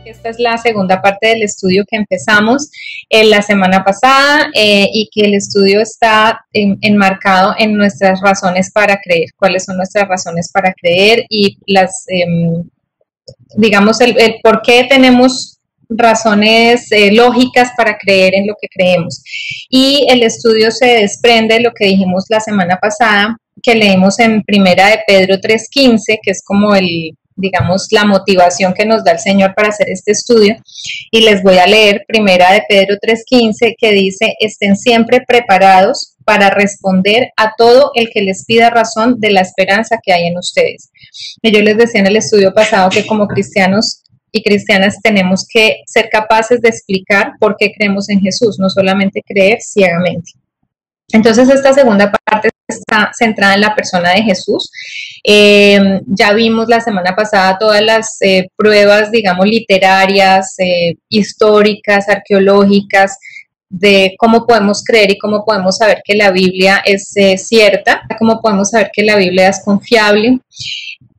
Esta es la segunda parte del estudio que empezamos la semana pasada y que el estudio está enmarcado en nuestras razones para creer. ¿Cuáles son nuestras razones para creer? Y digamos, el por qué tenemos razones lógicas para creer en lo que creemos. Y el estudio se desprende de lo que dijimos la semana pasada, que leemos en Primera de Pedro 3:15, que es como digamos, la motivación que nos da el Señor para hacer este estudio. Y les voy a leer Primera de Pedro 3:15, que dice: estén siempre preparados para responder a todo el que les pida razón de la esperanza que hay en ustedes. Y yo les decía en el estudio pasado que como cristianos y cristianas tenemos que ser capaces de explicar por qué creemos en Jesús, no solamente creer ciegamente. Entonces esta segunda parte está centrada en la persona de Jesús. Ya vimos la semana pasada todas las pruebas, digamos, literarias, históricas, arqueológicas, de cómo podemos creer y cómo podemos saber que la Biblia es cierta, cómo podemos saber que la Biblia es confiable.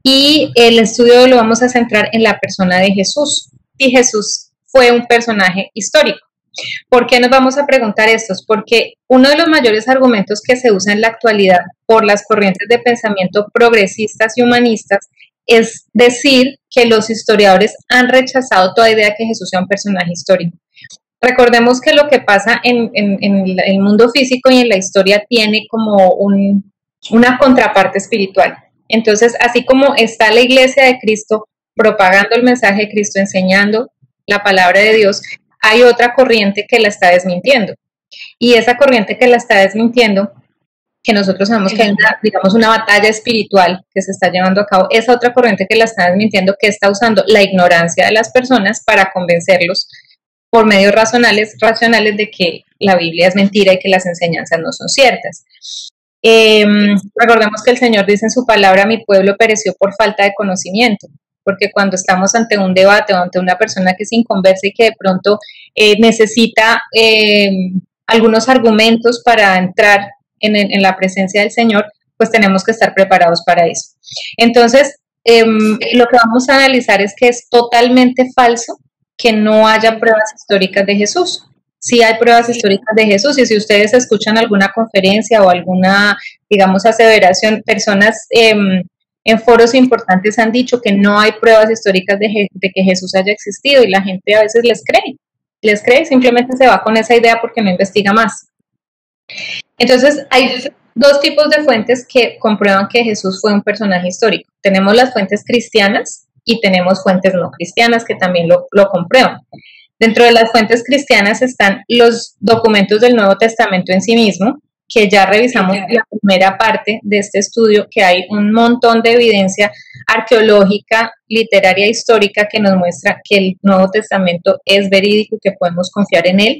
Y el estudio lo vamos a centrar en la persona de Jesús. Y Jesús fue un personaje histórico. ¿Por qué nos vamos a preguntar esto? Porque uno de los mayores argumentos que se usa en la actualidad por las corrientes de pensamiento progresistas y humanistas es decir que los historiadores han rechazado toda idea de que Jesús sea un personaje histórico. Recordemos que lo que pasa en el mundo físico y en la historia tiene como una contraparte espiritual. Entonces, así como está la iglesia de Cristo propagando el mensaje de Cristo, enseñando la palabra de Dios, hay otra corriente que la está desmintiendo. Y esa corriente que la está desmintiendo, que nosotros sabemos que hay digamos, una batalla espiritual que se está llevando a cabo, esa otra corriente que la está desmintiendo, que está usando la ignorancia de las personas para convencerlos por medios racionales de que la Biblia es mentira y que las enseñanzas no son ciertas. Recordemos que el Señor dice en su palabra: mi pueblo pereció por falta de conocimiento, porque cuando estamos ante un debate o ante una persona que es inconversa y que de pronto necesita algunos argumentos para entrar en la presencia del Señor, pues tenemos que estar preparados para eso. Entonces, lo que vamos a analizar es que es totalmente falso que no haya pruebas históricas de Jesús. Sí hay pruebas históricas de Jesús, y si ustedes escuchan alguna conferencia o alguna, digamos, aseveración, personas en foros importantes han dicho que no hay pruebas históricas de que Jesús haya existido, y la gente a veces les cree, simplemente se va con esa idea porque no investiga más. Entonces, hay dos tipos de fuentes que comprueban que Jesús fue un personaje histórico. Tenemos las fuentes cristianas y tenemos fuentes no cristianas que también lo comprueban. Dentro de las fuentes cristianas están los documentos del Nuevo Testamento en sí mismo, que ya revisamos la primera parte de este estudio, que hay un montón de evidencia arqueológica, literaria e histórica que nos muestra que el Nuevo Testamento es verídico y que podemos confiar en él.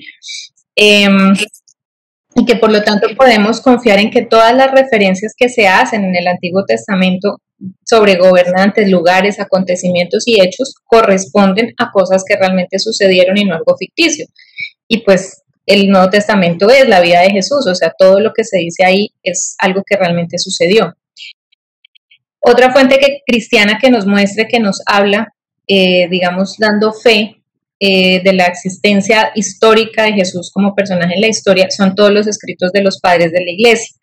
Y que por lo tanto podemos confiar en que todas las referencias que se hacen en el Antiguo Testamento sobre gobernantes, lugares, acontecimientos y hechos corresponden a cosas que realmente sucedieron y no algo ficticio. Y pues el Nuevo Testamento es la vida de Jesús, o sea, todo lo que se dice ahí es algo que realmente sucedió. Otra fuente cristiana que nos muestre, que nos habla, digamos, dando fe de la existencia histórica de Jesús como personaje en la historia, son todos los escritos de los padres de la Iglesia.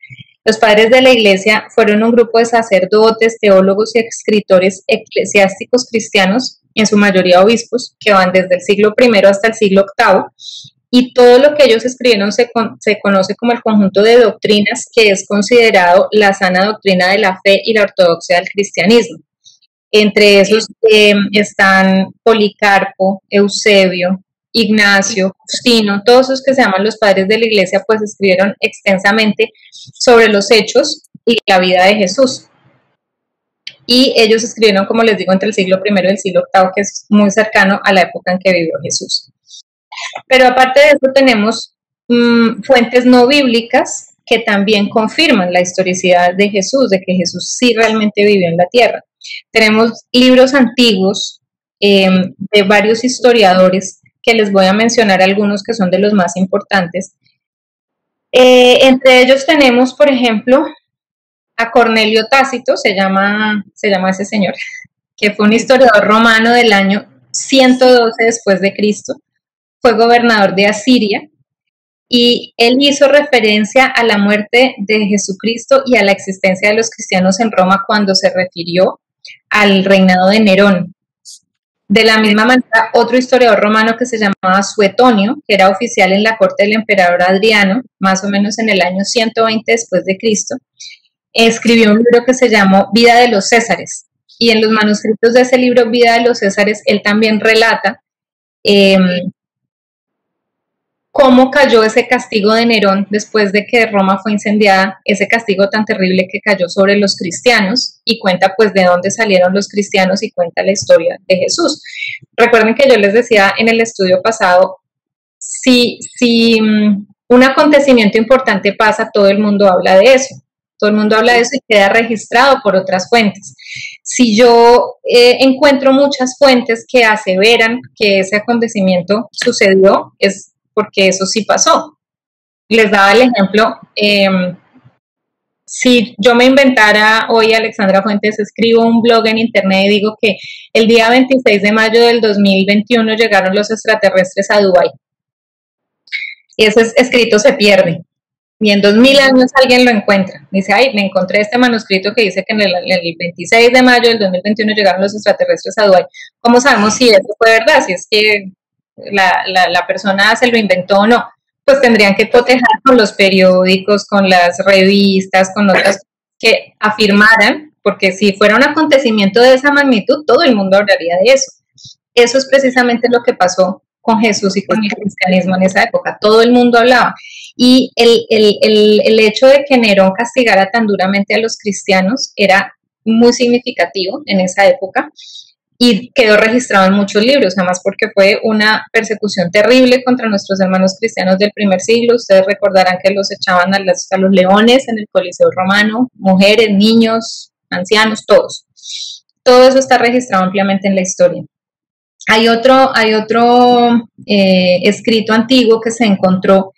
Los padres de la Iglesia fueron un grupo de sacerdotes, teólogos y escritores eclesiásticos cristianos, en su mayoría obispos, que van desde el siglo I hasta el siglo VIII, y todo lo que ellos escribieron se conoce como el conjunto de doctrinas que es considerado la sana doctrina de la fe y la ortodoxia del cristianismo. Entre esos están Policarpo, Eusebio, Ignacio, Justino, todos esos que se llaman los padres de la Iglesia, pues escribieron extensamente sobre los hechos y la vida de Jesús. Y ellos escribieron, como les digo, entre el siglo I y el siglo VIII, que es muy cercano a la época en que vivió Jesús. Pero aparte de eso tenemos fuentes no bíblicas que también confirman la historicidad de Jesús, de que Jesús sí realmente vivió en la tierra. Tenemos libros antiguos de varios historiadores, que les voy a mencionar algunos que son de los más importantes. Entre ellos tenemos, por ejemplo, a Cornelio Tácito, se llama ese señor, que fue un historiador romano del año 112 después de Cristo, fue gobernador de Asiria, y él hizo referencia a la muerte de Jesucristo y a la existencia de los cristianos en Roma cuando se refirió al reinado de Nerón. De la misma manera, otro historiador romano que se llamaba Suetonio, que era oficial en la corte del emperador Adriano, más o menos en el año 120 después de Cristo, escribió un libro que se llamó Vida de los Césares. Y en los manuscritos de ese libro, Vida de los Césares, él también relata cómo cayó ese castigo de Nerón después de que Roma fue incendiada, ese castigo tan terrible que cayó sobre los cristianos, y cuenta pues de dónde salieron los cristianos y cuenta la historia de Jesús. Recuerden que yo les decía en el estudio pasado, si un acontecimiento importante pasa, todo el mundo habla de eso. Todo el mundo habla de eso y queda registrado por otras fuentes. Si yo encuentro muchas fuentes que aseveran que ese acontecimiento sucedió, es porque eso sí pasó. Les daba el ejemplo, si yo me inventara hoy, Alexandra Fuentes, escribo un blog en internet y digo que el día 26 de mayo del 2021 llegaron los extraterrestres a Dubái, y ese escrito se pierde, y en 2000 años alguien lo encuentra, dice, ay, me encontré este manuscrito que dice que en el 26 de mayo del 2021 llegaron los extraterrestres a Dubái. ¿Cómo sabemos si eso fue verdad? Si es que la persona se lo inventó o no. Pues tendrían que cotejar con los periódicos, con las revistas, con otras que afirmaran, porque si fuera un acontecimiento de esa magnitud, todo el mundo hablaría de eso. Eso es precisamente lo que pasó con Jesús y con el cristianismo en esa época. Todo el mundo hablaba. Y el hecho de que Nerón castigara tan duramente a los cristianos era muy significativo en esa época, y quedó registrado en muchos libros, además porque fue una persecución terrible contra nuestros hermanos cristianos del primer siglo. Ustedes recordarán que los echaban a los leones en el Coliseo romano, mujeres, niños, ancianos, todos. Todo eso está registrado ampliamente en la historia. Hay otro escrito antiguo que se encontró,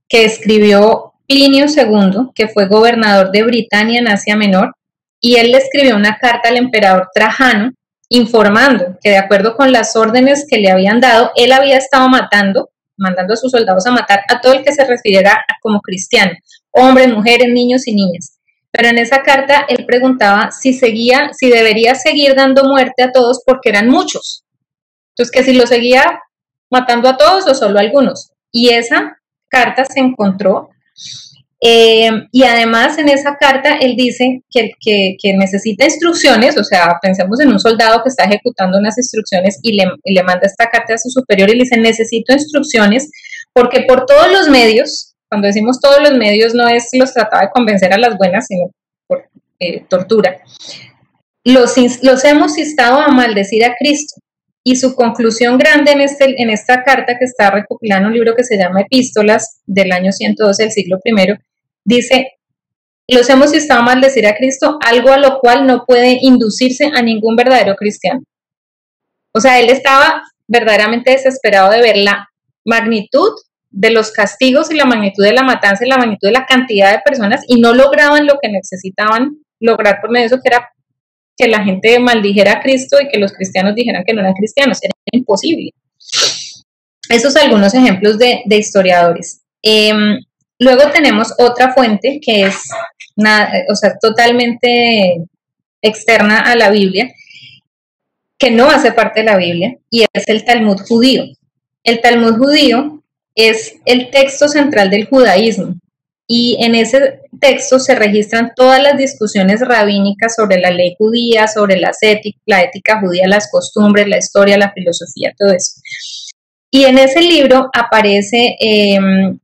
que escribió Plinio II, que fue gobernador de Britania en Asia Menor, y él le escribió una carta al emperador Trajano, informando que de acuerdo con las órdenes que le habían dado, él había estado mandando a sus soldados a matar a todo el que se refiriera como cristiano, hombres, mujeres, niños y niñas. Pero en esa carta él preguntaba si debería seguir dando muerte a todos porque eran muchos. Entonces, que si lo seguía matando a todos o solo a algunos. Y esa carta se encontró. Y además en esa carta él dice que necesita instrucciones, o sea, pensemos en un soldado que está ejecutando unas instrucciones y le manda esta carta a su superior y le dice, necesito instrucciones porque por todos los medios, cuando decimos todos los medios no es los trataba de convencer a las buenas, sino por tortura, los hemos instado a maldecir a Cristo. Y su conclusión grande en esta carta, que está recopilando un libro que se llama Epístolas del año 112 del siglo I, dice, los hemos instado a maldecir a Cristo, algo a lo cual no puede inducirse a ningún verdadero cristiano. O sea, él estaba verdaderamente desesperado de ver la magnitud de los castigos y la magnitud de la matanza y la magnitud de la cantidad de personas, y no lograban lo que necesitaban lograr por medio de eso, que era que la gente maldijera a Cristo y que los cristianos dijeran que no eran cristianos. Era imposible. Esos son algunos ejemplos de historiadores. Luego tenemos otra fuente que es totalmente externa a la Biblia, que no hace parte de la Biblia, y es el Talmud judío. El Talmud judío es el texto central del judaísmo, y en ese texto se registran todas las discusiones rabínicas sobre la ley judía, sobre la ética judía, las costumbres, la historia, la filosofía, todo eso. Y en ese libro aparece, en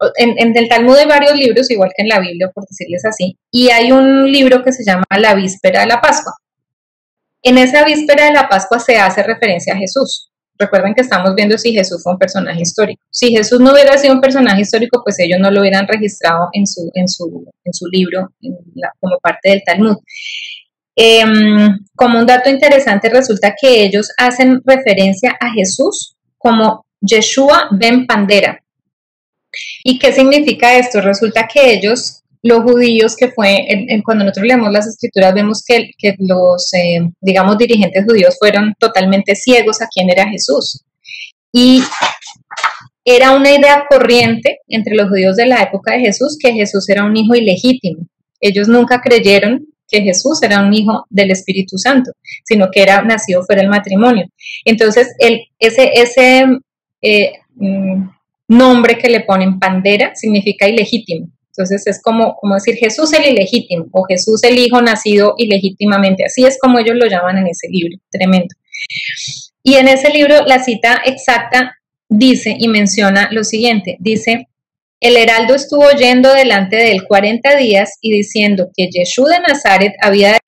el Talmud hay varios libros, igual que en la Biblia, por decirles así, y hay un libro que se llama La Víspera de la Pascua. En esa Víspera de la Pascua se hace referencia a Jesús. Recuerden que estamos viendo si Jesús fue un personaje histórico. Si Jesús no hubiera sido un personaje histórico, pues ellos no lo hubieran registrado en su libro como parte del Talmud. Como un dato interesante, resulta que ellos hacen referencia a Jesús como Yeshua ben Pandera. ¿Y qué significa esto? Resulta que ellos los judíos, que fue, cuando nosotros leemos las escrituras, vemos que los, digamos, dirigentes judíos fueron totalmente ciegos a quién era Jesús. Y era una idea corriente entre los judíos de la época de Jesús que Jesús era un hijo ilegítimo. Ellos nunca creyeron que Jesús era un hijo del Espíritu Santo, sino que era nacido fuera del matrimonio. Entonces, ese nombre que le ponen pandera significa ilegítimo. Entonces es como decir Jesús el ilegítimo o Jesús el hijo nacido ilegítimamente. Así es como ellos lo llaman en ese libro, tremendo. Y en ese libro la cita exacta dice y menciona lo siguiente, dice: el heraldo estuvo yendo delante de él 40 días y diciendo que Yeshú de Nazaret había de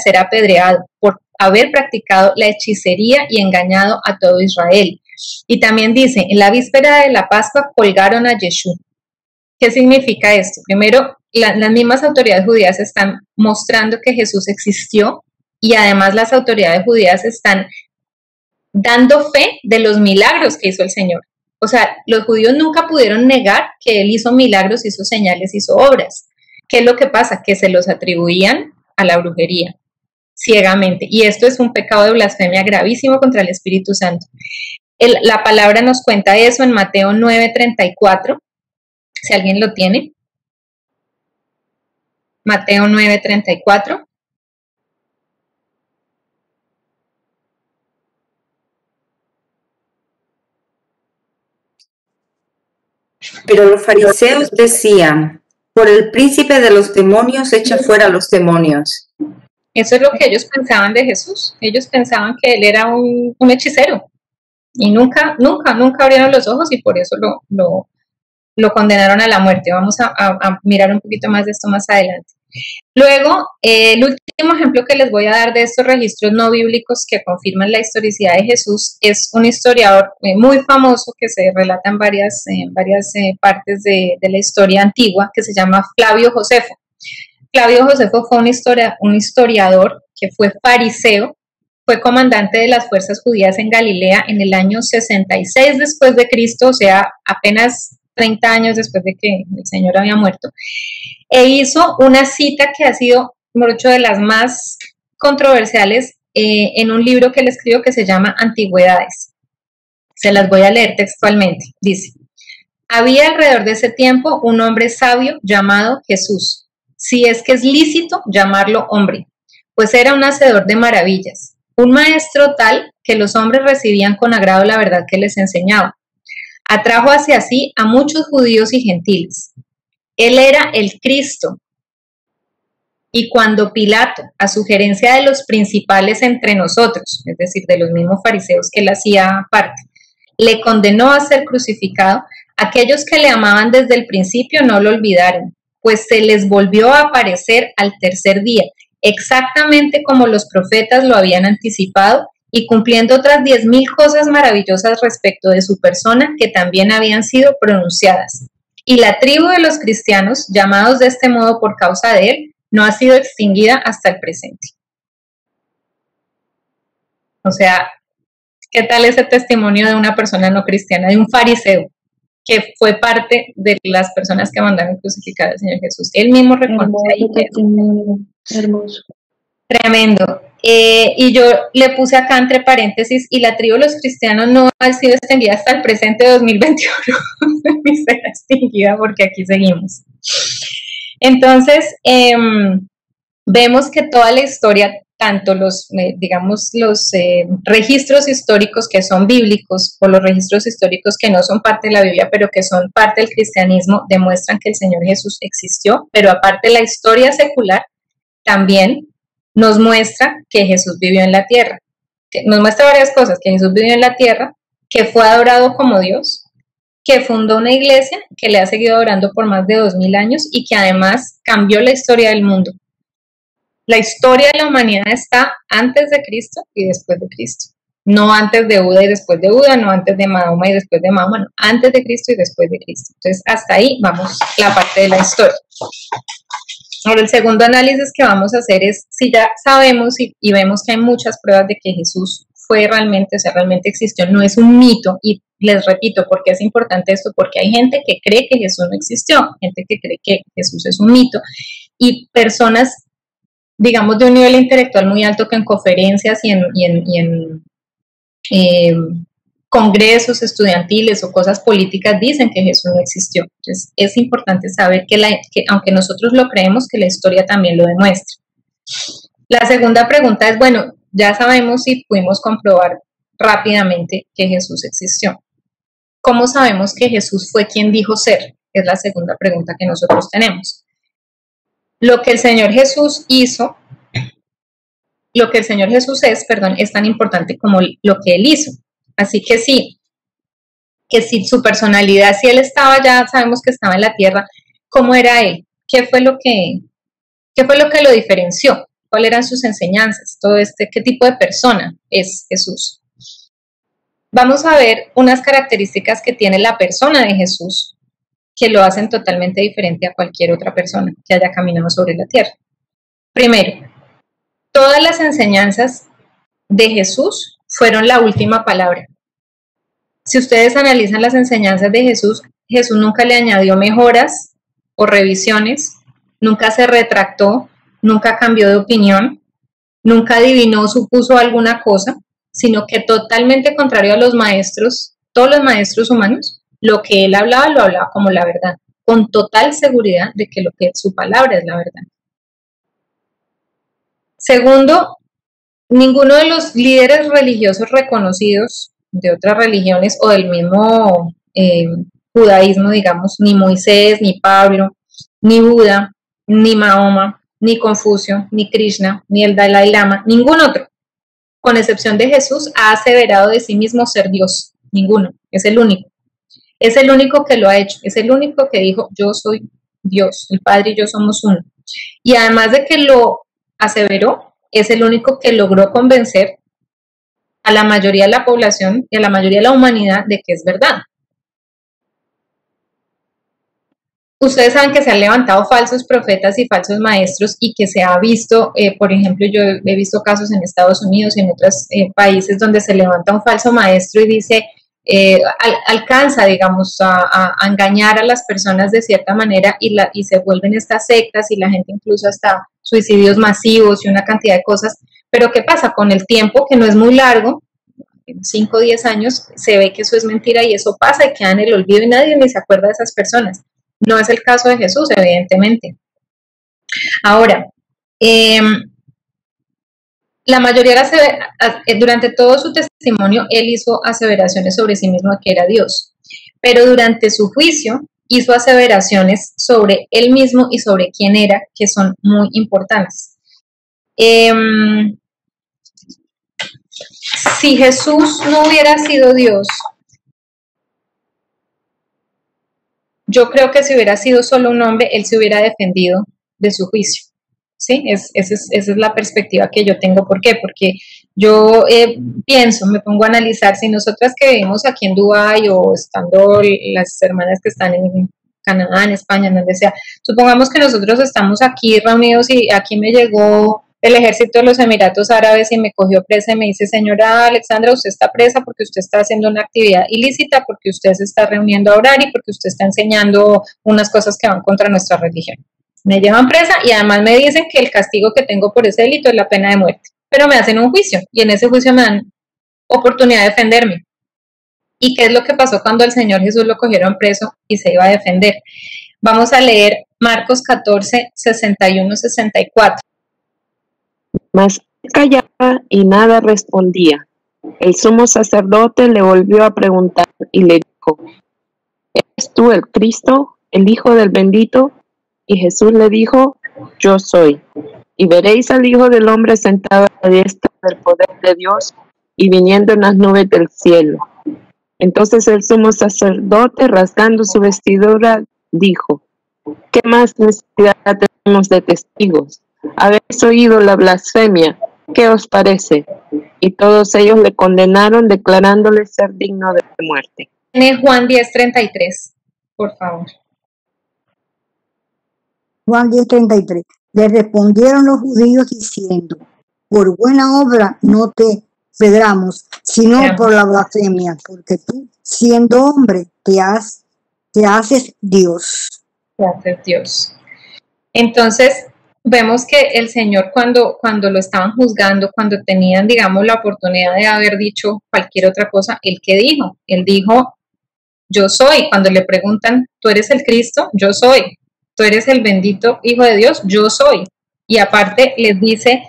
ser apedreado por haber practicado la hechicería y engañado a todo Israel. Y también dice, en la víspera de la Pascua colgaron a Yeshú. ¿Qué significa esto? Primero, las mismas autoridades judías están mostrando que Jesús existió y además las autoridades judías están dando fe de los milagros que hizo el Señor. O sea, los judíos nunca pudieron negar que Él hizo milagros, hizo señales, hizo obras. ¿Qué es lo que pasa? Que se los atribuían a la brujería, ciegamente. Y esto es un pecado de blasfemia gravísimo contra el Espíritu Santo. La palabra nos cuenta eso en Mateo 9:34, si alguien lo tiene. Mateo 9:34. Pero los fariseos decían, por el príncipe de los demonios echa fuera a los demonios. Eso es lo que ellos pensaban de Jesús. Ellos pensaban que Él era un hechicero. Y nunca abrieron los ojos y por eso lo condenaron a la muerte. Vamos a mirar un poquito más de esto más adelante. Luego, el último ejemplo que les voy a dar de estos registros no bíblicos que confirman la historicidad de Jesús es un historiador muy famoso que se relata en varias partes de la historia antigua, que se llama Flavio Josefo. Flavio Josefo fue un historiador que fue fariseo, fue comandante de las fuerzas judías en Galilea en el año 66 después de Cristo, o sea, apenas 30 años después de que el Señor había muerto, e hizo una cita que ha sido, mucho de las más controversiales, en un libro que él escribió que se llama Antigüedades. Se las voy a leer textualmente. Dice: había alrededor de ese tiempo un hombre sabio llamado Jesús, si es que es lícito llamarlo hombre, pues era un hacedor de maravillas, un maestro tal que los hombres recibían con agrado la verdad que les enseñaba. Atrajo hacia sí a muchos judíos y gentiles. Él era el Cristo. Y cuando Pilato, a sugerencia de los principales entre nosotros, es decir, de los mismos fariseos que él hacía parte, le condenó a ser crucificado, aquellos que le amaban desde el principio no lo olvidaron, pues se les volvió a aparecer al tercer día, exactamente como los profetas lo habían anticipado, y cumpliendo otras 10,000 cosas maravillosas respecto de su persona que también habían sido pronunciadas. Y la tribu de los cristianos, llamados de este modo por causa de él, no ha sido extinguida hasta el presente. O sea, ¿qué tal ese testimonio de una persona no cristiana, de un fariseo, que fue parte de las personas que mandaron crucificar al Señor Jesús? Él mismo reconoce ahí. Hermoso. Tremendo. Y yo le puse acá entre paréntesis, y la tribu de los cristianos no ha sido extendida hasta el presente 2021, ni será extinguida porque aquí seguimos. Entonces, vemos que toda la historia, tanto los registros históricos que son bíblicos o los registros históricos que no son parte de la Biblia, pero que son parte del cristianismo, demuestran que el Señor Jesús existió, pero aparte la historia secular también nos muestra que Jesús vivió en la tierra. Nos muestra varias cosas: que Jesús vivió en la tierra, que fue adorado como Dios, que fundó una iglesia que le ha seguido adorando por más de 2000 años y que además cambió la historia del mundo. La historia de la humanidad está antes de Cristo y después de Cristo. No antes de Buda y después de Buda, no antes de Mahoma y después de Mahoma, no, antes de Cristo y después de Cristo. Entonces, hasta ahí vamos la parte de la historia. Ahora, el segundo análisis que vamos a hacer es, si ya sabemos y vemos que hay muchas pruebas de que Jesús fue realmente, o sea, realmente existió, no es un mito. Y les repito, ¿por qué es importante esto? Porque hay gente que cree que Jesús no existió, gente que cree que Jesús es un mito, y personas, digamos, de un nivel intelectual muy alto que en conferencias y en congresos estudiantiles o cosas políticas dicen que Jesús no existió. Entonces, es importante saber que aunque nosotros lo creemos, que la historia también lo demuestra. La segunda pregunta es, bueno, ya sabemos si pudimos comprobar rápidamente que Jesús existió. ¿Cómo sabemos que Jesús fue quien dijo ser? Es la segunda pregunta que nosotros tenemos. Lo que el Señor Jesús hizo, lo que el Señor Jesús es, perdón, es tan importante como lo que Él hizo. Así que sí, que si su personalidad, si Él estaba, ya sabemos que estaba en la tierra, ¿cómo era Él? ¿Qué fue lo que lo diferenció? ¿Cuáles eran sus enseñanzas? Todo ¿qué tipo de persona es Jesús? Vamos a ver unas características que tiene la persona de Jesús que lo hacen totalmente diferente a cualquier otra persona que haya caminado sobre la tierra. Primero, todas las enseñanzas de Jesús fueron la última palabra. Si ustedes analizan las enseñanzas de Jesús, Jesús nunca le añadió mejoras o revisiones, nunca se retractó, nunca cambió de opinión, nunca adivinó o supuso alguna cosa, sino que totalmente contrario a los maestros, todos los maestros humanos, lo que él hablaba, lo hablaba como la verdad, con total seguridad de que lo que su palabra es la verdad. Segundo, ninguno de los líderes religiosos reconocidos de otras religiones o del mismo judaísmo, digamos, ni Moisés, ni Pablo, ni Buda, ni Mahoma, ni Confucio, ni Krishna, ni el Dalai Lama, ningún otro, con excepción de Jesús, ha aseverado de sí mismo ser Dios. Ninguno, es el único. Es el único que lo ha hecho, es el único que dijo, yo soy Dios, el Padre y yo somos uno. Y además de que lo aseveró, es el único que logró convencer a la mayoría de la población y a la mayoría de la humanidad de que es verdad. Ustedes saben que se han levantado falsos profetas y falsos maestros y que se ha visto, por ejemplo, yo he visto casos en Estados Unidos y en otros países donde se levanta un falso maestro y dice, alcanza, digamos, a engañar a las personas de cierta manera y se vuelven estas sectas y la gente incluso hasta suicidios masivos y una cantidad de cosas. Pero ¿qué pasa? Con el tiempo, que no es muy largo, 5 o 10 años, se ve que eso es mentira y eso pasa y queda en el olvido y nadie ni se acuerda de esas personas. No es el caso de Jesús, evidentemente. Ahora, la mayoría durante todo su testimonio, él hizo aseveraciones sobre sí mismo de que era Dios, pero durante su juicio hizo aseveraciones sobre él mismo y sobre quién era, que son muy importantes. Si Jesús no hubiera sido Dios, yo creo que si hubiera sido solo un hombre, él se hubiera defendido de su juicio. ¿Sí? Esa es la perspectiva que yo tengo. ¿Por qué? Porque yo pienso, me pongo a analizar, si nosotras que vivimos aquí en Dubái o estando las hermanas que están en Canadá, en España, en donde sea, supongamos que nosotros estamos aquí reunidos y aquí me llegó el ejército de los Emiratos Árabes y me cogió presa y me dice, señora Alexandra, usted está presa porque usted está haciendo una actividad ilícita, porque usted se está reuniendo a orar y porque usted está enseñando unas cosas que van contra nuestra religión. Me llevan presa y además me dicen que el castigo que tengo por ese delito es la pena de muerte, pero me hacen un juicio y en ese juicio me dan oportunidad de defenderme. ¿Y qué es lo que pasó cuando al Señor Jesús lo cogieron preso y se iba a defender? Vamos a leer Marcos 14, 61, 64. Mas callaba y nada respondía. El sumo sacerdote le volvió a preguntar y le dijo, ¿eres tú el Cristo, el Hijo del Bendito? Y Jesús le dijo, yo soy. Y veréis al Hijo del Hombre sentado a la diestra del poder de Dios y viniendo en las nubes del cielo. Entonces el sumo sacerdote, rasgando su vestidura, dijo, ¿qué más necesidad tenemos de testigos? Habéis oído la blasfemia, ¿qué os parece? Y todos ellos le condenaron, declarándole ser digno de muerte. En Juan 10:33, por favor. Juan 10:33. Le respondieron los judíos diciendo, por buena obra no te apedramos, sino Veamos. por la blasfemia, porque tú, siendo hombre, te haces Dios. Gracias, Dios. Entonces, vemos que el Señor cuando lo estaban juzgando, cuando tenían, digamos, la oportunidad de haber dicho cualquier otra cosa, ¿él qué dijo? Él dijo, yo soy. Cuando le preguntan, ¿tú eres el Cristo? Yo soy. ¿Tú eres el bendito Hijo de Dios? Yo soy. Y aparte les dice,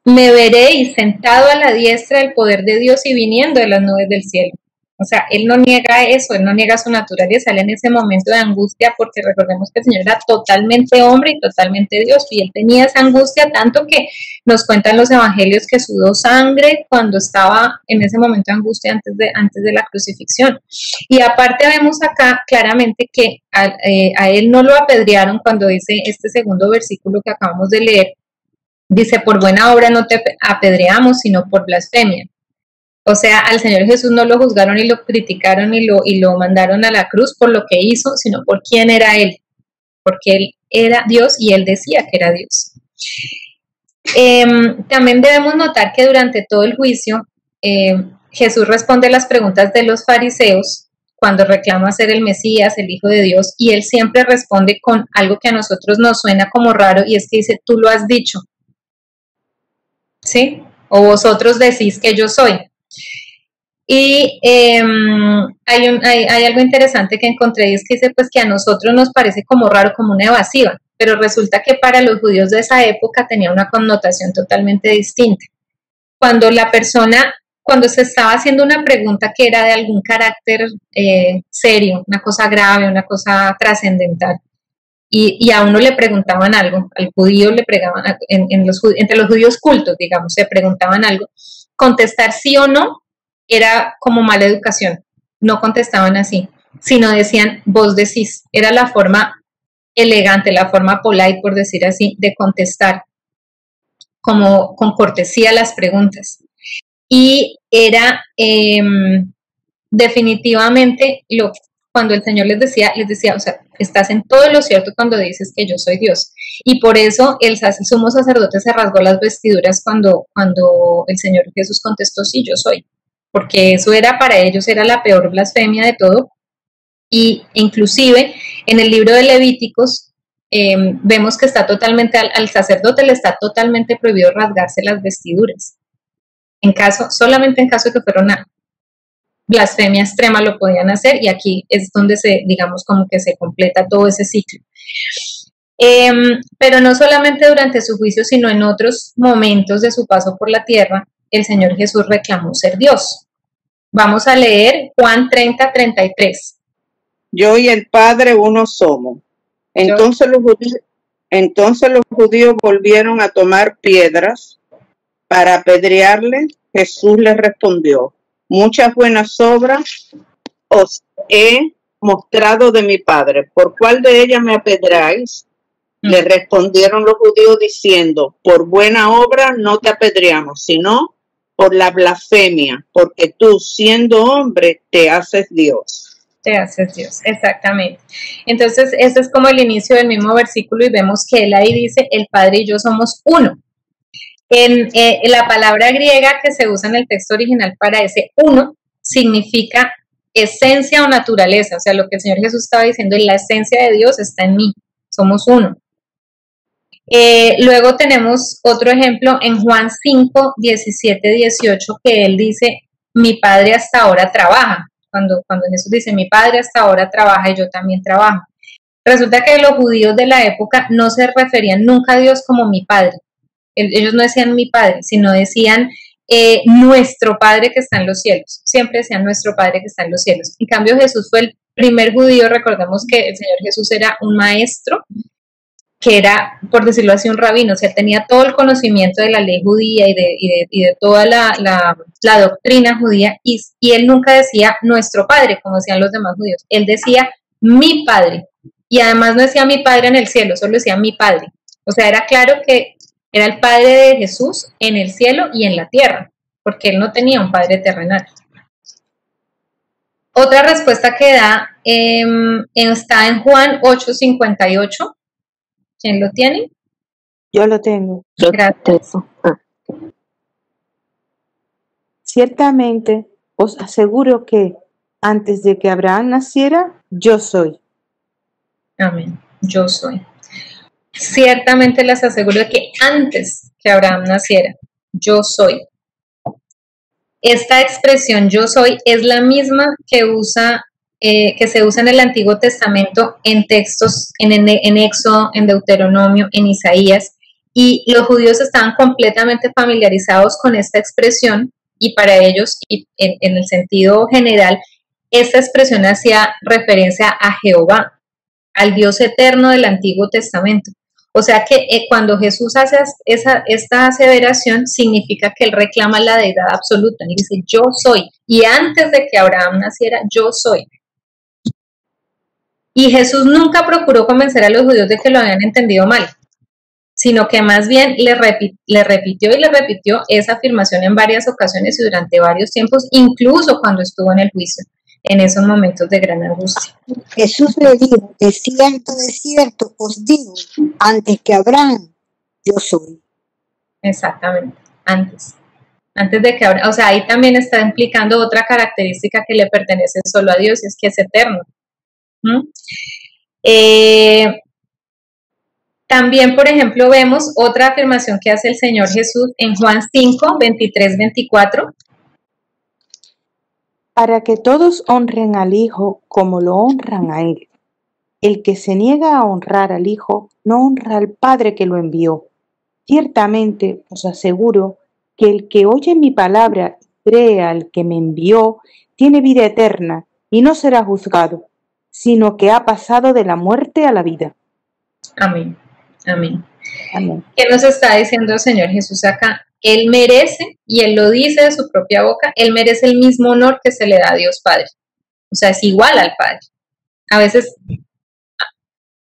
me veréis sentado a la diestra del poder de Dios y viniendo de las nubes del cielo. O sea, él no niega eso, él no niega su naturaleza, él en ese momento de angustia, porque recordemos que el Señor era totalmente hombre y totalmente Dios, y él tenía esa angustia tanto que nos cuentan los evangelios que sudó sangre cuando estaba en ese momento de angustia antes de la crucifixión. Y aparte vemos acá claramente que a él no lo apedrearon cuando dice este segundo versículo que acabamos de leer, dice, por buena obra no te apedreamos, sino por blasfemia. O sea, al Señor Jesús no lo juzgaron y lo criticaron y lo mandaron a la cruz por lo que hizo, sino por quién era Él. Porque Él era Dios y Él decía que era Dios. También debemos notar que durante todo el juicio, Jesús responde las preguntas de los fariseos cuando reclama ser el Mesías, el Hijo de Dios, y Él siempre responde con algo que a nosotros nos suena como raro, y es que dice, tú lo has dicho. ¿Sí? O vosotros decís que yo soy. Y hay algo interesante que encontré y es que dice pues que a nosotros nos parece como raro, como una evasiva, pero resulta que para los judíos de esa época tenía una connotación totalmente distinta. Cuando se estaba haciendo una pregunta que era de algún carácter serio, una cosa grave, una cosa trascendental, y a uno le preguntaban algo, al judío le preguntaban, entre los judíos cultos, digamos, se preguntaban algo, contestar sí o no era como mala educación, no contestaban así, sino decían, vos decís, era la forma elegante, la forma polite, por decir así, de contestar, como con cortesía a las preguntas. Y era definitivamente cuando el Señor les decía, o sea, estás en todo lo cierto cuando dices que yo soy Dios. Y por eso el sumo sacerdote se rasgó las vestiduras cuando el Señor Jesús contestó, sí, yo soy. Porque eso era para ellos, era la peor blasfemia de todo. Y inclusive en el libro de Levíticos vemos que está totalmente, al sacerdote le está totalmente prohibido rasgarse las vestiduras. Solamente en caso de que fuera una blasfemia extrema lo podían hacer, y aquí es donde digamos como que se completa todo ese ciclo. Pero no solamente durante su juicio, sino en otros momentos de su paso por la tierra, el Señor Jesús reclamó ser Dios. Vamos a leer Juan 30:33. Yo y el Padre uno somos. Entonces los judíos volvieron a tomar piedras para apedrearle. Jesús les respondió, muchas buenas obras os he mostrado de mi Padre. ¿Por cuál de ellas me apedreáis? Le respondieron los judíos diciendo, por buena obra no te apedreamos, sino por la blasfemia, porque tú, siendo hombre, te haces Dios. Te haces Dios, exactamente. Entonces, este es como el inicio del mismo versículo y vemos que él ahí dice, el Padre y yo somos uno. En la palabra griega que se usa en el texto original para ese uno significa esencia o naturaleza, o sea, lo que el Señor Jesús estaba diciendo, la esencia de Dios está en mí, somos uno. Luego tenemos otro ejemplo en Juan 5, 17, 18, que él dice, mi Padre hasta ahora trabaja. Cuando Jesús dice, mi Padre hasta ahora trabaja y yo también trabajo. Resulta que los judíos de la época no se referían nunca a Dios como mi Padre. Ellos no decían mi Padre, sino decían nuestro Padre que está en los cielos. Siempre decían nuestro Padre que está en los cielos. En cambio, Jesús fue el primer judío. Recordemos que el Señor Jesús era un maestro, que era, por decirlo así, un rabino, o sea, tenía todo el conocimiento de la ley judía y de toda la doctrina judía, y él nunca decía nuestro Padre, como decían los demás judíos, él decía mi Padre, y además no decía mi Padre en el cielo, solo decía mi Padre, o sea, era claro que era el Padre de Jesús en el cielo y en la tierra, porque él no tenía un Padre terrenal. Otra respuesta que da está en Juan 8:58. ¿Quién lo tiene? Yo lo tengo. Gracias. Ciertamente os aseguro que antes de que Abraham naciera, yo soy. Amén. Yo soy. Ciertamente les aseguro que antes que Abraham naciera, yo soy. Esta expresión yo soy es la misma que se usa en el Antiguo Testamento en textos, en Éxodo, en Deuteronomio, en Isaías, y los judíos estaban completamente familiarizados con esta expresión, y para ellos, y en el sentido general, esta expresión hacía referencia a Jehová, al Dios eterno del Antiguo Testamento. O sea que cuando Jesús hace esta aseveración, significa que él reclama la deidad absoluta. Él dice, yo soy. Y antes de que Abraham naciera, yo soy. Y Jesús nunca procuró convencer a los judíos de que lo habían entendido mal, sino que más bien le repitió esa afirmación en varias ocasiones y durante varios tiempos, incluso cuando estuvo en el juicio, en esos momentos de gran angustia. Jesús le dijo, de cierto os digo, antes que Abraham, yo soy. Exactamente, antes de que Abraham, o sea, ahí también está implicando otra característica que le pertenece solo a Dios, y es que es eterno. También, por ejemplo, vemos otra afirmación que hace el Señor Jesús en Juan 5, 23, 24. Para que todos honren al Hijo como lo honran a Él. El que se niega a honrar al Hijo, no honra al Padre que lo envió. Ciertamente os aseguro que el que oye mi palabra y cree al que me envió, tiene vida eterna y no será juzgado, sino que ha pasado de la muerte a la vida. Amén. Amén. Amén. ¿Qué nos está diciendo el Señor Jesús acá? Él merece, y Él lo dice de su propia boca, Él merece el mismo honor que se le da a Dios Padre. O sea, es igual al Padre. A veces,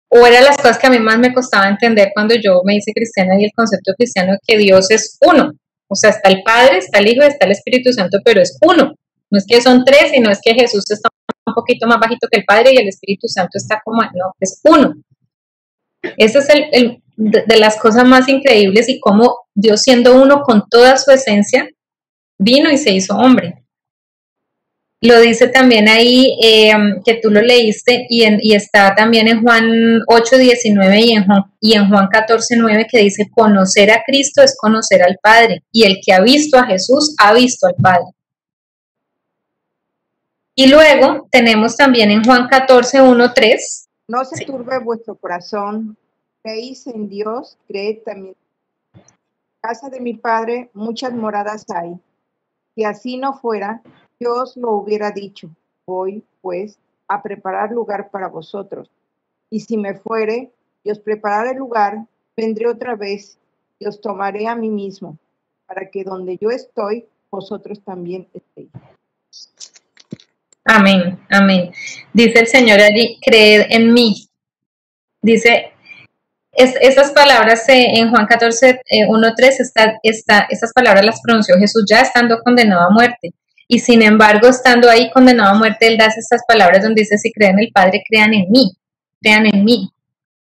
o eran las cosas que a mí más me costaba entender cuando yo me hice cristiana, y el concepto cristiano de que Dios es uno. O sea, está el Padre, está el Hijo y está el Espíritu Santo, pero es uno. No es que son tres, sino es que Jesús está un poquito más bajito que el Padre y el Espíritu Santo está como, no, es uno. Ese es de las cosas más increíbles, y cómo Dios, siendo uno con toda su esencia, vino y se hizo hombre. Lo dice también ahí, que tú lo leíste, y está también en Juan 8:19 y en Juan 14:9, que dice, conocer a Cristo es conocer al Padre, y el que ha visto a Jesús ha visto al Padre. Y luego tenemos también en Juan 14:1-3. No se turbe vuestro corazón, creéis en Dios, creed también. En casa de mi Padre muchas moradas hay. Si así no fuera, yo os lo hubiera dicho. Voy, pues, a preparar lugar para vosotros. Y si me fuere y os prepararé lugar, vendré otra vez y os tomaré a mí mismo, para que donde yo estoy, vosotros también estéis. Amén, amén. Dice el Señor allí, creed en mí. Dice, esas palabras en Juan 14:1-3, estas palabras las pronunció Jesús ya estando condenado a muerte. Y sin embargo, estando ahí condenado a muerte, Él da estas palabras donde dice, si creen en el Padre, crean en mí. Crean en mí.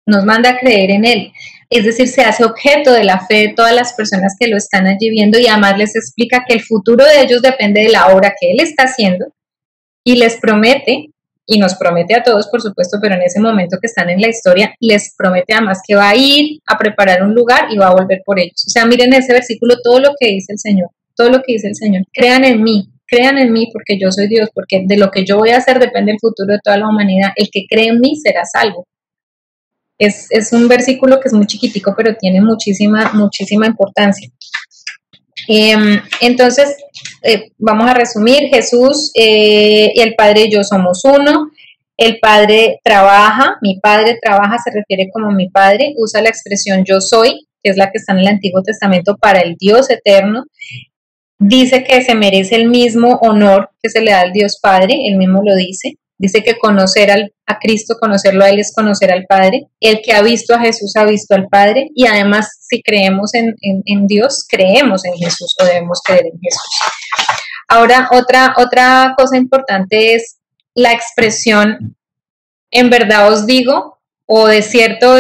Nos manda a creer en Él. Es decir, se hace objeto de la fe de todas las personas que lo están allí viendo, y además les explica que el futuro de ellos depende de la obra que Él está haciendo. Y les promete, y nos promete a todos, por supuesto, pero en ese momento que están en la historia, les promete además que va a ir a preparar un lugar y va a volver por ellos. O sea, miren ese versículo, todo lo que dice el Señor, todo lo que dice el Señor. Crean en mí porque yo soy Dios, porque de lo que yo voy a hacer depende el futuro de toda la humanidad. El que cree en mí será salvo. Es un versículo que es muy chiquitico, pero tiene muchísima importancia. Entonces, vamos a resumir. Jesús y el Padre y yo somos uno. El Padre trabaja, mi Padre trabaja, se refiere como mi Padre, usa la expresión yo soy, que es la que está en el Antiguo Testamento para el Dios eterno. Dice que se merece el mismo honor que se le da al Dios Padre, él mismo lo dice. Dice que conocer a Cristo, conocerlo a Él, es conocer al Padre. El que ha visto a Jesús ha visto al Padre. Y además, si creemos en Dios, creemos en Jesús, o debemos creer en Jesús. Ahora, otra cosa importante es la expresión, en verdad os digo, o de cierto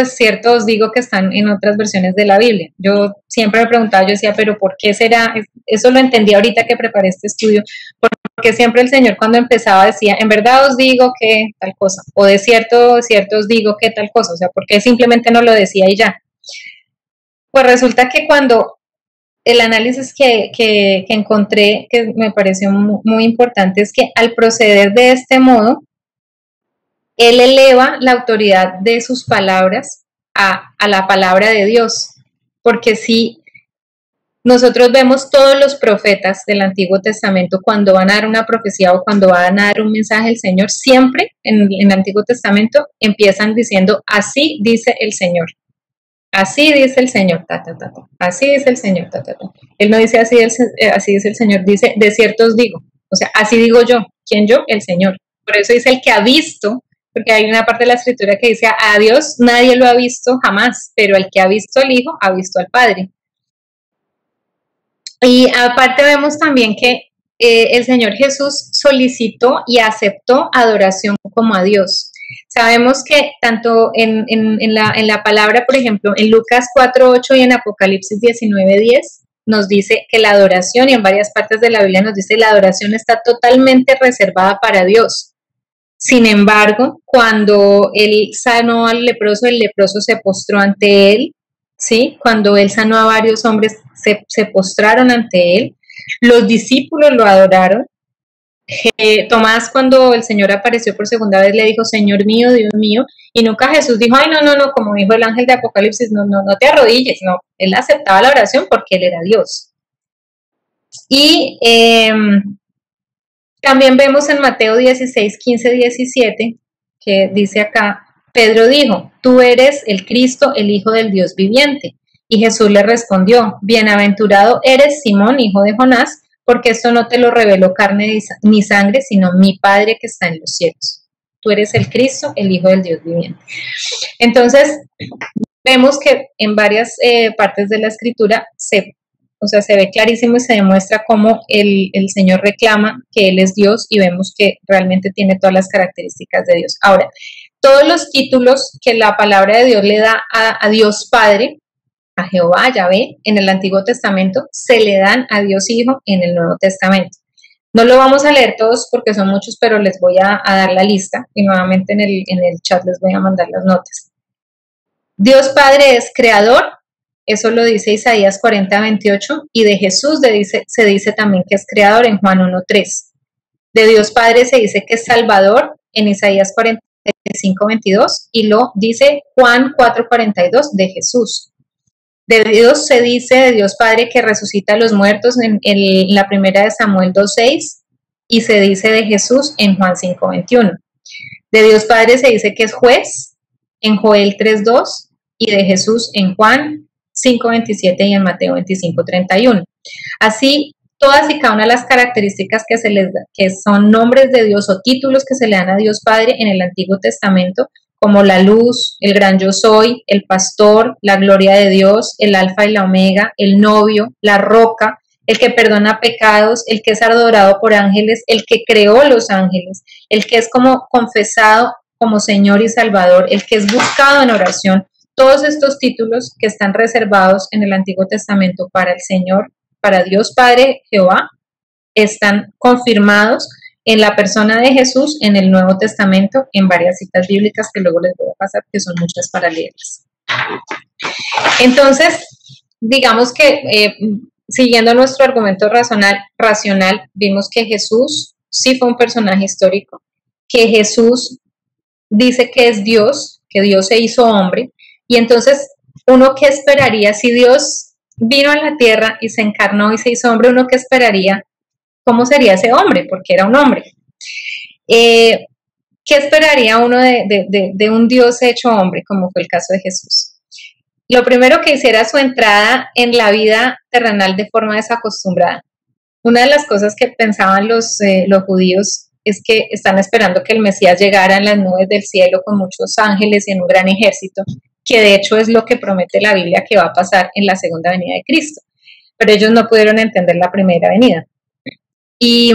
os digo, que están en otras versiones de la Biblia. Yo siempre me preguntaba, yo decía, pero ¿por qué será? Eso lo entendí ahorita que preparé este estudio, porque siempre el Señor cuando empezaba decía, en verdad os digo que tal cosa, o de cierto os digo que tal cosa, o sea, ¿por qué simplemente no lo decía y ya? Pues resulta que cuando el análisis que encontré, que me pareció muy importante, es que al proceder de este modo, él eleva la autoridad de sus palabras a la palabra de Dios, porque si nosotros vemos todos los profetas del Antiguo Testamento, cuando van a dar una profecía o cuando van a dar un mensaje del Señor, siempre en el Antiguo Testamento empiezan diciendo, así dice el Señor. Así dice el Señor, ta, ta, ta, ta. Así dice el Señor, ta, ta, ta. Él no dice así dice el Señor, dice, de cierto os digo. O sea, así digo yo. ¿Quién yo? El Señor. Por eso dice el que ha visto, porque hay una parte de la Escritura que dice, a Dios nadie lo ha visto jamás, pero el que ha visto al Hijo, ha visto al Padre. Y aparte vemos también que el Señor Jesús solicitó y aceptó adoración como a Dios. Sabemos que tanto en la palabra, por ejemplo, en Lucas 4:8 y en Apocalipsis 19:10, nos dice que la adoración, y en varias partes de la Biblia nos dice, la adoración está totalmente reservada para Dios. Sin embargo, cuando él sanó al leproso, el leproso se postró ante él, ¿sí? Cuando él sanó a varios hombres, se postraron ante él. Los discípulos lo adoraron. Tomás, cuando el Señor apareció por segunda vez, le dijo, Señor mío, Dios mío, y nunca Jesús dijo, ay, no, como dijo el ángel de Apocalipsis, no te arrodilles, no, él aceptaba la oración porque él era Dios. Y también vemos en Mateo 16, 15, 17, que dice acá, Pedro dijo, tú eres el Cristo, el Hijo del Dios viviente. Y Jesús le respondió, bienaventurado eres Simón, hijo de Jonás, porque esto no te lo reveló carne ni sangre, sino mi Padre que está en los cielos. Tú eres el Cristo, el Hijo del Dios viviente. Entonces, vemos que en varias partes de la Escritura se ve clarísimo y se demuestra cómo el Señor reclama que Él es Dios y vemos que realmente tiene todas las características de Dios. Ahora, todos los títulos que la palabra de Dios le da a Dios Padre, a Jehová, a Yahvé, en el Antiguo Testamento, se le dan a Dios Hijo en el Nuevo Testamento. No lo vamos a leer todos porque son muchos, pero les voy a dar la lista y nuevamente en el chat les voy a mandar las notas. Dios Padre es creador, eso lo dice Isaías 40:28, y de Jesús se dice también que es creador en Juan 1:3. De Dios Padre se dice que es Salvador en Isaías 45:22 y lo dice Juan 4:42 de Jesús. De Dios se dice de Dios Padre que resucita a los muertos en la primera de Samuel 2:6 y se dice de Jesús en Juan 5:21. De Dios Padre se dice que es juez en Joel 3:2 y de Jesús en Juan 5:27 y en Mateo 25:31. Así, todas y cada una de las características que son nombres de Dios o títulos que se le dan a Dios Padre en el Antiguo Testamento, como la luz, el gran yo soy, el pastor, la gloria de Dios, el alfa y la omega, el novio, la roca, el que perdona pecados, el que es adorado por ángeles, el que creó los ángeles, el que es como confesado como Señor y Salvador, el que es buscado en oración. Todos estos títulos que están reservados en el Antiguo Testamento para el Señor, para Dios Padre Jehová, están confirmados en la persona de Jesús en el Nuevo Testamento, en varias citas bíblicas que luego les voy a pasar, que son muchas para leerlas. Entonces, digamos que siguiendo nuestro argumento racional, vimos que Jesús sí fue un personaje histórico, que Jesús dice que es Dios, que Dios se hizo hombre, y entonces uno qué esperaría si Dios vino a la tierra y se encarnó y se hizo hombre, uno qué esperaría. ¿Cómo sería ese hombre? Porque era un hombre. ¿Qué esperaría uno de un Dios hecho hombre, como fue el caso de Jesús? Lo primero que hiciera su entrada en la vida terrenal de forma desacostumbrada. Una de las cosas que pensaban los judíos es que están esperando que el Mesías llegara en las nubes del cielo con muchos ángeles y en un gran ejército, que de hecho es lo que promete la Biblia que va a pasar en la segunda venida de Cristo. Pero ellos no pudieron entender la primera venida. Y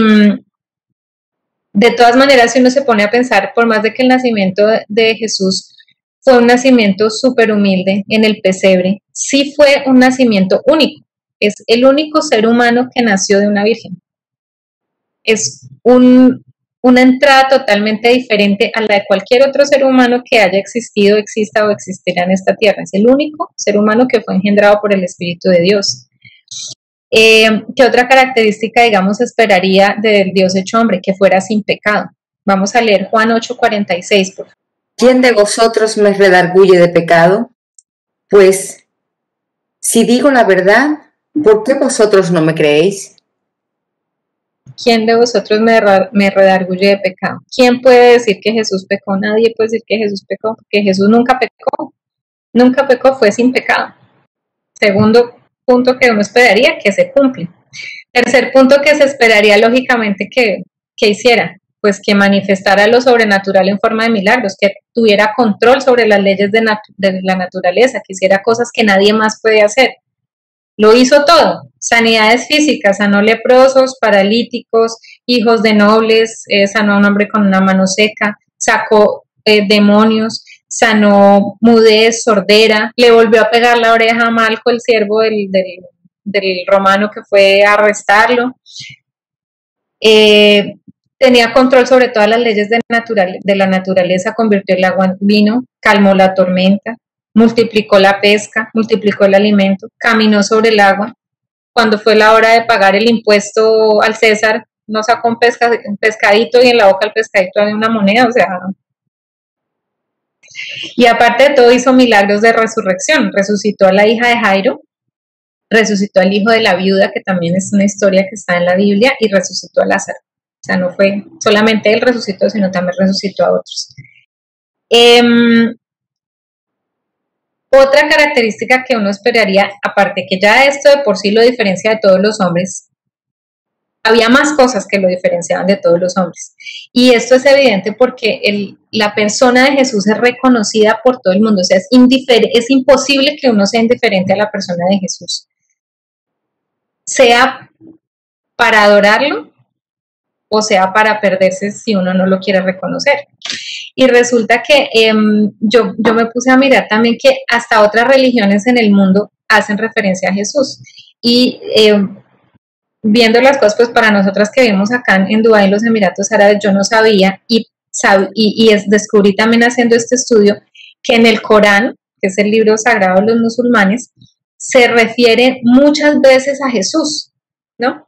de todas maneras, si uno se pone a pensar, por más de que el nacimiento de Jesús fue un nacimiento súper humilde en el pesebre. Sí fue un nacimiento único. Es el único ser humano que nació de una virgen. Es una entrada totalmente diferente a la de cualquier otro ser humano que haya existido, exista o existirá en esta tierra. Es el único ser humano que fue engendrado por el Espíritu de Dios. ¿Qué otra característica, digamos, esperaría del Dios hecho hombre? Que fuera sin pecado. Vamos a leer Juan 8:46, por favor. ¿Quién de vosotros me redarguye de pecado? Pues, si digo la verdad, ¿por qué vosotros no me creéis? ¿Quién de vosotros me redarguye de pecado? ¿Quién puede decir que Jesús pecó? Nadie puede decir que Jesús pecó, porque Jesús nunca pecó. Nunca pecó, fue sin pecado. Segundo punto que uno esperaría que se cumple. Tercer punto que se esperaría lógicamente que hiciera, pues que manifestara lo sobrenatural en forma de milagros, que tuviera control sobre las leyes de la naturaleza, que hiciera cosas que nadie más puede hacer. Lo hizo todo, sanidades físicas, sanó leprosos, paralíticos, hijos de nobles, sanó a un hombre con una mano seca, sacó demonios, sanó mudez, sordera, le volvió a pegar la oreja a Malco, el siervo del romano que fue a arrestarlo. Tenía control sobre todas las leyes de la naturaleza, convirtió el agua en vino, calmó la tormenta, multiplicó la pesca, multiplicó el alimento, caminó sobre el agua. Cuando fue la hora de pagar el impuesto al César, no sacó un pescadito y en la boca del pescadito había una moneda, o sea. Y aparte de todo hizo milagros de resurrección, resucitó a la hija de Jairo, resucitó al hijo de la viuda, que también es una historia que está en la Biblia, y resucitó a Lázaro. O sea, no fue solamente él resucitó, sino también resucitó a otros. Otra característica que uno esperaría, aparte que ya esto de por sí lo diferencia de todos los hombres, había más cosas que lo diferenciaban de todos los hombres. Y esto es evidente porque la persona de Jesús es reconocida por todo el mundo. O sea, es imposible que uno sea indiferente a la persona de Jesús. Sea para adorarlo o sea para perderse si uno no lo quiere reconocer. Y resulta que yo me puse a mirar también que hasta otras religiones en el mundo hacen referencia a Jesús. Y viendo las cosas, pues para nosotras que vivimos acá en Dubái, en los Emiratos Árabes, yo no sabía y descubrí también haciendo este estudio que en el Corán, que es el libro sagrado de los musulmanes, se refiere muchas veces a Jesús, ¿no?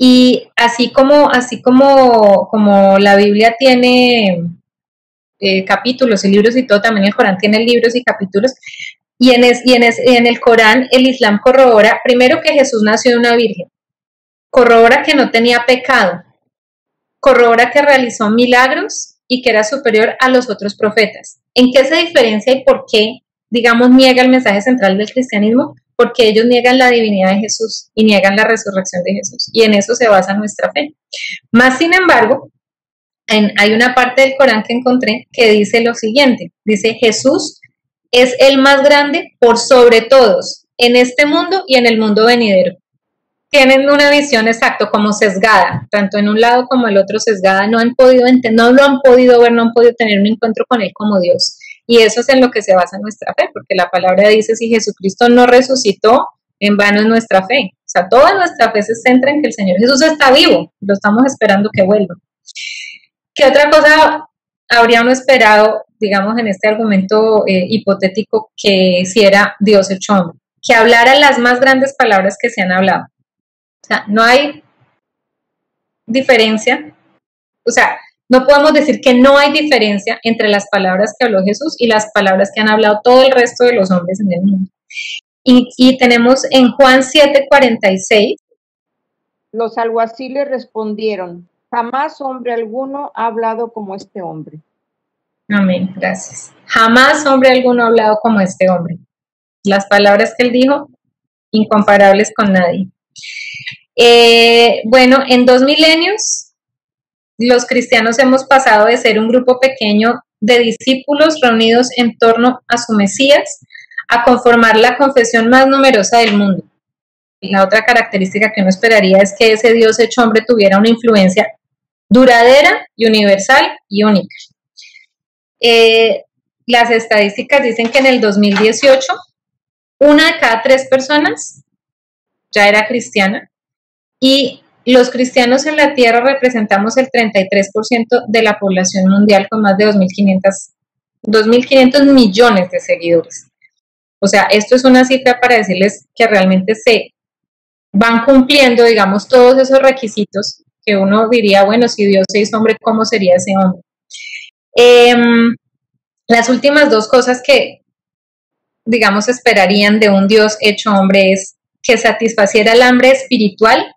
Y así como la Biblia tiene capítulos y libros y todo, también el Corán tiene libros y capítulos, y en el Corán el Islam corrobora, primero, que Jesús nació de una virgen, corrobora que no tenía pecado, corrobora que realizó milagros y que era superior a los otros profetas. ¿En qué se diferencia y por qué, digamos, niega el mensaje central del cristianismo? Porque ellos niegan la divinidad de Jesús y niegan la resurrección de Jesús, y en eso se basa nuestra fe. Más sin embargo, hay una parte del Corán que encontré que dice lo siguiente, dice: Jesús es el más grande por sobre todos, en este mundo y en el mundo venidero. Tienen una visión exacto, como sesgada, tanto en un lado como el otro sesgada, no lo han podido ver, no han podido tener un encuentro con Él como Dios. Y eso es en lo que se basa nuestra fe, porque la palabra dice: si Jesucristo no resucitó, en vano es nuestra fe. O sea, toda nuestra fe se centra en que el Señor Jesús está vivo, lo estamos esperando que vuelva. ¿Qué otra cosa habría uno esperado, digamos, en este argumento hipotético, que hiciera Dios hecho hombre? Que hablara las más grandes palabras que se han hablado. O sea, no hay diferencia, o sea, no podemos decir que no hay diferencia entre las palabras que habló Jesús y las palabras que han hablado todo el resto de los hombres en el mundo. Y tenemos en Juan 7:46. Los alguaciles respondieron: jamás hombre alguno ha hablado como este hombre. Amén, gracias. Jamás hombre alguno ha hablado como este hombre. Las palabras que él dijo, incomparables con nadie. Bueno, en 2 milenios, los cristianos hemos pasado de ser un grupo pequeño de discípulos reunidos en torno a su Mesías a conformar la confesión más numerosa del mundo. La otra característica que uno esperaría es que ese Dios hecho hombre tuviera una influencia duradera y universal y única. las estadísticas dicen que en el 2018, 1 de cada 3 personas ya era cristiana, y los cristianos en la Tierra representamos el 33% de la población mundial, con más de 2.500 millones de seguidores. O sea, esto es una cifra para decirles que realmente se van cumpliendo, digamos, todos esos requisitos que uno diría, bueno, si Dios se hizo hombre, ¿cómo sería ese hombre? Las últimas 2 cosas que, digamos, esperarían de un Dios hecho hombre es que satisficiera el hambre espiritual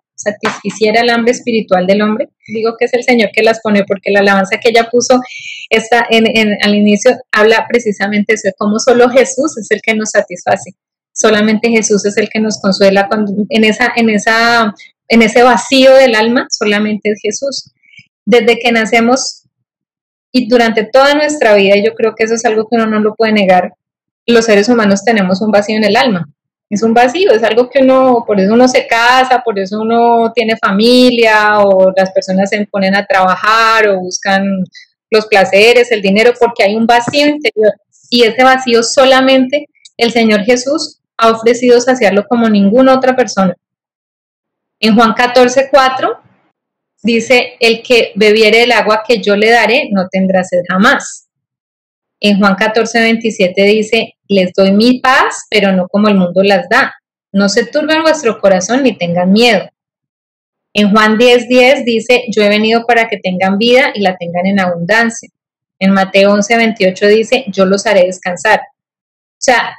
del hombre. Digo que es el Señor que las pone, porque la alabanza que ella puso al inicio habla precisamente de eso, de cómo solo Jesús es el que nos satisface. Solamente Jesús es el que nos consuela en ese vacío del alma, solamente es Jesús. Desde que nacemos y durante toda nuestra vida, y yo creo que eso es algo que uno no lo puede negar, los seres humanos tenemos un vacío en el alma. Es un vacío, es algo que por eso uno se casa, por eso uno tiene familia, o las personas se ponen a trabajar, o buscan los placeres, el dinero, porque hay un vacío interior. Y ese vacío solamente el Señor Jesús ha ofrecido saciarlo como ninguna otra persona. En Juan 14:4 dice, el que bebiere del agua que yo le daré no tendrá sed jamás. En Juan 14:27 dice, les doy mi paz, pero no como el mundo las da. No se turben vuestro corazón ni tengan miedo. En Juan 10:10 dice, yo he venido para que tengan vida y la tengan en abundancia. En Mateo 11:28 dice, yo los haré descansar. O sea,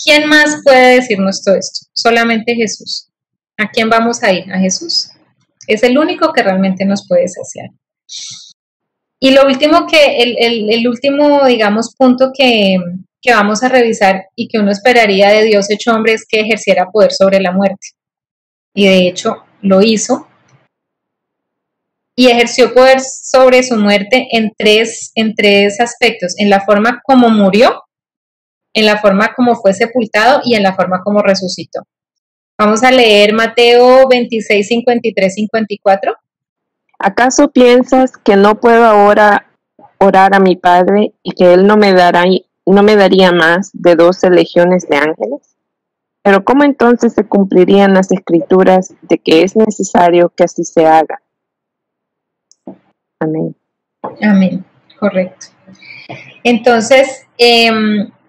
¿quién más puede decirnos todo esto? Solamente Jesús. ¿A quién vamos a ir? A Jesús. Es el único que realmente nos puede saciar. Y lo último el último, digamos, punto que vamos a revisar y que uno esperaría de Dios hecho hombre es que ejerciera poder sobre la muerte. Y de hecho lo hizo. Y ejerció poder sobre su muerte en tres aspectos: en la forma como murió, en la forma como fue sepultado y en la forma como resucitó. Vamos a leer Mateo 26, 53, 54. ¿Acaso piensas que no puedo ahora orar a mi Padre y que Él no me daría más de 12 legiones de ángeles? Pero ¿cómo entonces se cumplirían las escrituras de que es necesario que así se haga? Amén. Amén, correcto. Entonces,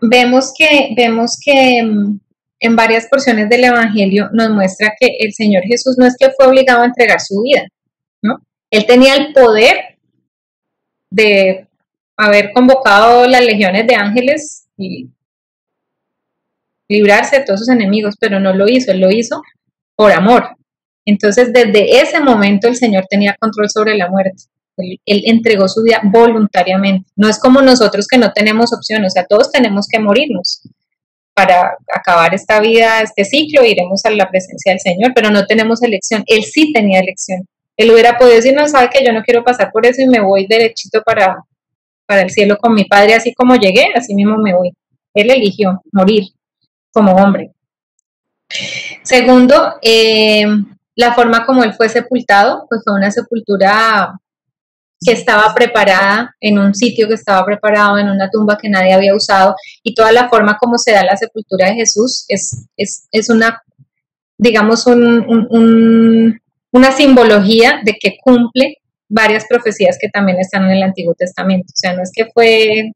vemos que en varias porciones del Evangelio nos muestra que el Señor Jesús no es que fue obligado a entregar su vida, ¿no? Él tenía el poder de haber convocado las legiones de ángeles y librarse de todos sus enemigos, pero no lo hizo, Él lo hizo por amor. Entonces, desde ese momento el Señor tenía control sobre la muerte. Él entregó su vida voluntariamente. No es como nosotros que no tenemos opción, o sea, todos tenemos que morirnos para acabar esta vida, este ciclo, iremos a la presencia del Señor, pero no tenemos elección. Él sí tenía elección. Él hubiera podido decir, no, sabe que yo no quiero pasar por eso y me voy derechito para el cielo con mi Padre, así como llegué, así mismo me voy. Él eligió morir como hombre. Segundo, la forma como él fue sepultado, pues fue una sepultura que estaba preparada en un sitio que estaba preparado, en una tumba que nadie había usado, y toda la forma como se da la sepultura de Jesús es una, digamos, una simbología de que cumple varias profecías que también están en el Antiguo Testamento. O sea, no es que fue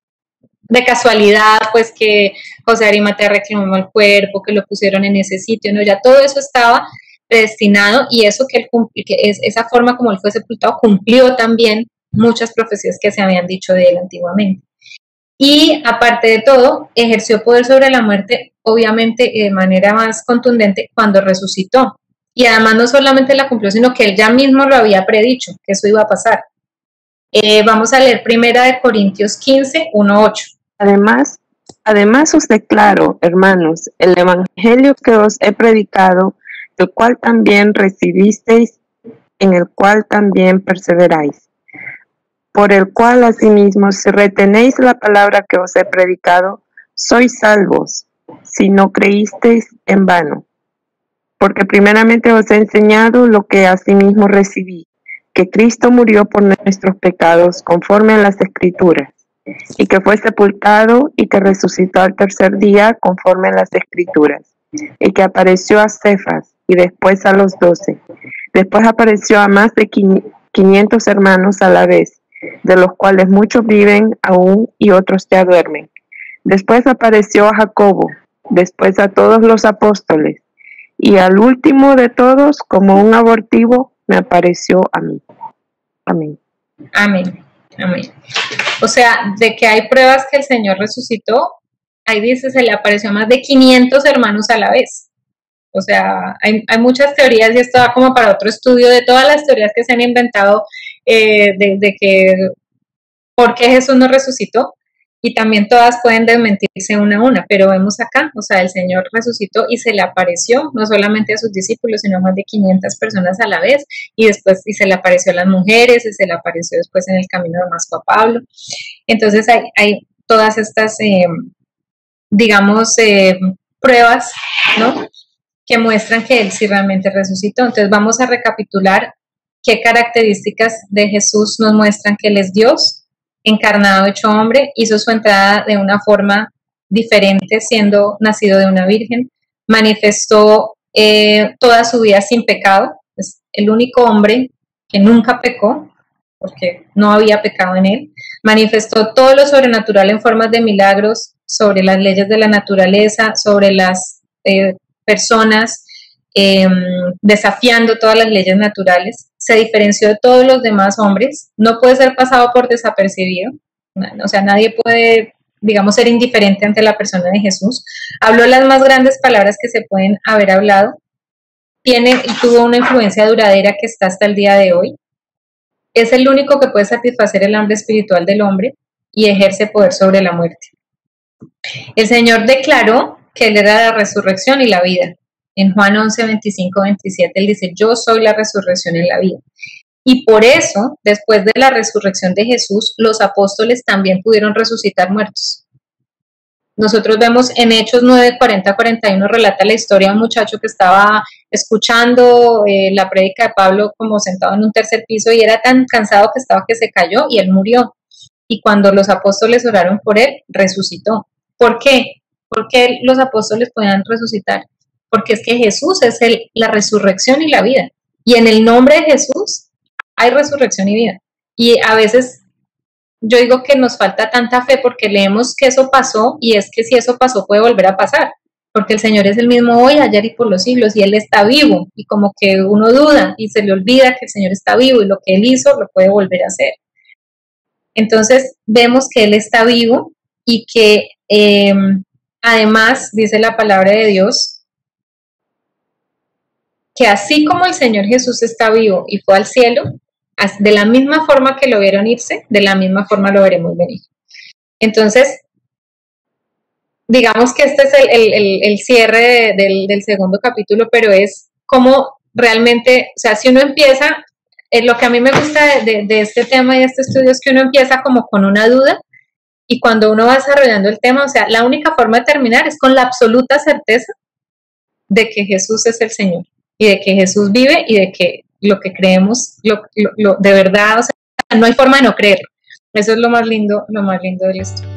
de casualidad, pues que José de Arimatea reclamó el cuerpo, que lo pusieron en ese sitio, no, ya todo eso estaba predestinado, y eso esa forma como él fue sepultado cumplió también muchas profecías que se habían dicho de él antiguamente. Y aparte de todo, ejerció poder sobre la muerte, obviamente de manera más contundente, cuando resucitó. Y además no solamente la cumplió, sino que él ya mismo lo había predicho, que eso iba a pasar. Vamos a leer 1 Corintios 15, 1-8. Además os declaro, hermanos, el evangelio que os he predicado, el cual también recibisteis, en el cual también perseveráis, por el cual asimismo, si retenéis la palabra que os he predicado, sois salvos, si no creísteis en vano. Porque primeramente os he enseñado lo que asimismo recibí, que Cristo murió por nuestros pecados conforme a las Escrituras, y que fue sepultado y que resucitó al tercer día conforme a las Escrituras, y que apareció a Cefas y después a los 12. Después apareció a más de 500 hermanos a la vez, de los cuales muchos viven aún y otros ya duermen. Después apareció a Jacobo, después a todos los apóstoles, y al último de todos, como un abortivo, me apareció a mí. Amén. Amén. Amén. O sea, de que hay pruebas que el Señor resucitó, ahí dice, se le apareció a más de 500 hermanos a la vez. O sea, hay muchas teorías y esto da como para otro estudio de todas las teorías que se han inventado de que por qué Jesús no resucitó, y también todas pueden desmentirse una a una, pero vemos acá, o sea, el Señor resucitó y se le apareció no solamente a sus discípulos, sino a más de 500 personas a la vez, y después y se le apareció a las mujeres, y se le apareció después en el camino de Damasco a Pablo. Entonces hay todas estas, digamos, pruebas, ¿no?, que muestran que Él sí realmente resucitó. Entonces vamos a recapitular qué características de Jesús nos muestran que Él es Dios, encarnado, hecho hombre, hizo su entrada de una forma diferente, siendo nacido de una virgen, manifestó toda su vida sin pecado, es el único hombre que nunca pecó, porque no había pecado en él, manifestó todo lo sobrenatural en formas de milagros, sobre las leyes de la naturaleza, sobre las personas, desafiando todas las leyes naturales, se diferenció de todos los demás hombres, no puede ser pasado por desapercibido, o sea, nadie puede, digamos, ser indiferente ante la persona de Jesús. Habló las más grandes palabras que se pueden haber hablado, tiene y tuvo una influencia duradera que está hasta el día de hoy, es el único que puede satisfacer el hambre espiritual del hombre y ejerce poder sobre la muerte. El Señor declaró que Él era la resurrección y la vida. En Juan 11, 25, 27, Él dice, yo soy la resurrección y la vida. Y por eso, después de la resurrección de Jesús, los apóstoles también pudieron resucitar muertos. Nosotros vemos en Hechos 9, 40, 41, relata la historia de un muchacho que estaba escuchando la prédica de Pablo como sentado en un tercer piso y era tan cansado que se cayó y él murió. Y cuando los apóstoles oraron por él, resucitó. ¿Por qué? ¿Por qué los apóstoles podían resucitar? Porque es que Jesús es la resurrección y la vida. Y en el nombre de Jesús hay resurrección y vida. Y a veces yo digo que nos falta tanta fe porque leemos que eso pasó y es que si eso pasó puede volver a pasar. Porque el Señor es el mismo hoy, ayer y por los siglos y Él está vivo. Y como que uno duda y se le olvida que el Señor está vivo y lo que Él hizo lo puede volver a hacer. Entonces vemos que Él está vivo y que además dice la palabra de Dios que así como el Señor Jesús está vivo y fue al cielo, de la misma forma que lo vieron irse, de la misma forma lo veremos venir. Entonces, digamos que este es el cierre del segundo capítulo, pero es como realmente, o sea, si uno empieza, lo que a mí me gusta de este tema y de este estudio es que uno empieza como con una duda y cuando uno va desarrollando el tema, o sea, la única forma de terminar es con la absoluta certeza de que Jesús es el Señor y de que Jesús vive y de que lo que creemos, de verdad, o sea, no hay forma de no creerlo. Eso es lo más lindo del estudio.